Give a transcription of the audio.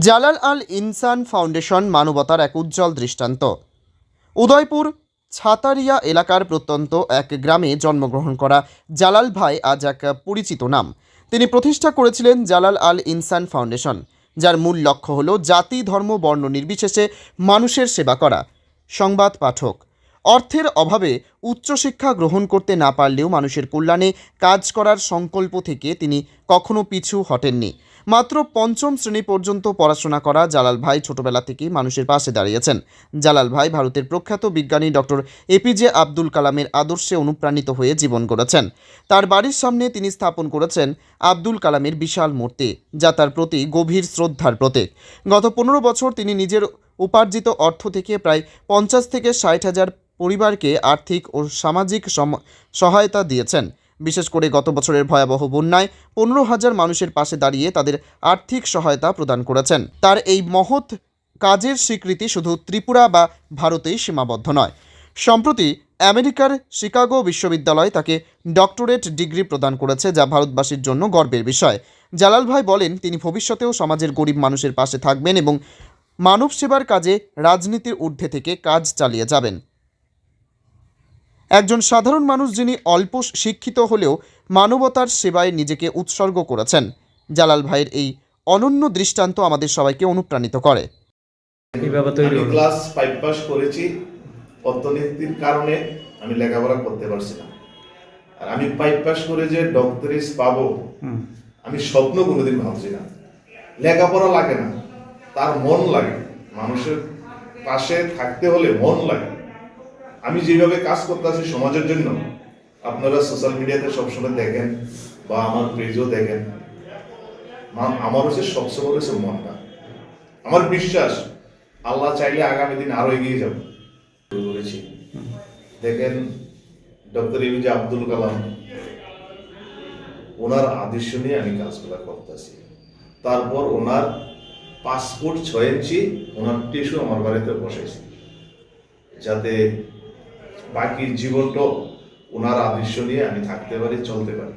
জালাল আল ইনসান ফাউন্ডেশন মানবতার এক উজ্জ্বল দৃষ্টান্ত। উদয়পুর ছাতারিয়া এলাকার প্রত্যন্ত এক গ্রামে জন্মগ্রহণ করা জালাল ভাই আজ এক পরিচিত নাম। তিনি প্রতিষ্ঠা করেছিলেন জালাল আল ইনসান ফাউন্ডেশন, যার মূল লক্ষ্য হল জাতি, ধর্ম, বর্ণ নির্বিশেষে মানুষের সেবা করা। সংবাদ পাঠক, অর্থের অভাবে উচ্চশিক্ষা গ্রহণ করতে না পারলেও মানুষের কল্যাণে কাজ করার সংকল্প থেকে তিনি কখনো পিছু হটেননি। মাত্র পঞ্চম শ্রেণী পর্যন্ত পড়াশোনা করা জালাল ভাই ছোটবেলা থেকেই মানুষের পাশে দাঁড়িয়েছেন। জালাল ভাই ভারতের প্রখ্যাত বিজ্ঞানী ডক্টর এপিজে আব্দুল কালামের আদর্শে অনুপ্রাণিত হয়ে জীবন গড়েছেন। তার বাড়ির সামনে তিনি স্থাপন করেছেন আব্দুল কালামের বিশাল মূর্তি, যা তার প্রতি গভীর শ্রদ্ধার প্রতীক। গত 15 বছর তিনি নিজের উপার্জিত অর্থ থেকে প্রায় 50 থেকে 60 হাজার পরিবারকে আর্থিক ও সামাজিক সহায়তা দিয়েছেন। বিশেষ করে গত বছরের ভয়াবহ বন্যায় 15,000 মানুষের পাশে দাঁড়িয়ে তাদের আর্থিক সহায়তা প্রদান করেছেন। তার এই মহৎ কাজের স্বীকৃতি শুধু ত্রিপুরা বা ভারতেই সীমাবদ্ধ নয়। সম্প্রতি আমেরিকার শিকাগো বিশ্ববিদ্যালয় তাকে ডক্টরেট ডিগ্রি প্রদান করেছে, যা ভারতবাসীর জন্য গর্বের বিষয়। জালাল ভাই বলেন, তিনি ভবিষ্যতেও সমাজের গরিব মানুষের পাশে থাকবেন এবং মানব সেবার কাজে রাজনীতির ঊর্ধ্বে থেকে কাজ চালিয়ে যাবেন। একজন সাধারণ মানুষ যিনি অল্প শিক্ষিত হলেও মানবতার সেবায় নিজেকে উৎসর্গ করেছেন। জালাল ভাইয়ের এই অনন্য দৃষ্টান্ত আমাদের সবাইকে অনুপ্রাণিত করে। আমি ক্লাস 5 পাস করেছি। অর্থনীতির কারণে আমি লেখাপড়া করতে পারছি না। আর আমি 5 পাস করে যে ডক্টরেট পাবো আমি স্বপ্ন কোনোদিন ভাবছি না। লেখাপড়া লাগে না, তার মন লাগে। মানুষের পাশে থাকতে হলে মন লাগে। আমি যেভাবে কাজ করতে আছি সমাজের জন্য, আপনারা সোশ্যাল মিডিয়াতে সবসময় দেখেন বা আমার পেজও দেখেন, আমার হচ্ছে সবচেয়ে বড় হচ্ছে মনটা। আমার বিশ্বাস আল্লাহ চাইলে আগামী দিন আরো এগিয়ে যাব। বলেছি দেখেন, ডক্টর এপিজে আব্দুল কালাম, ওনার আদর্শ নিয়ে আমি কাজগুলো করতেছি। তারপর ওনার পাসপোর্ট 6 ইঞ্চি ওনার টিস্যু আমার বাড়িতে বসাইছি, যাতে বাকি জীবনটা ওনার আদর্শ নিয়ে আমি থাকতে পারি, চলতে পারি।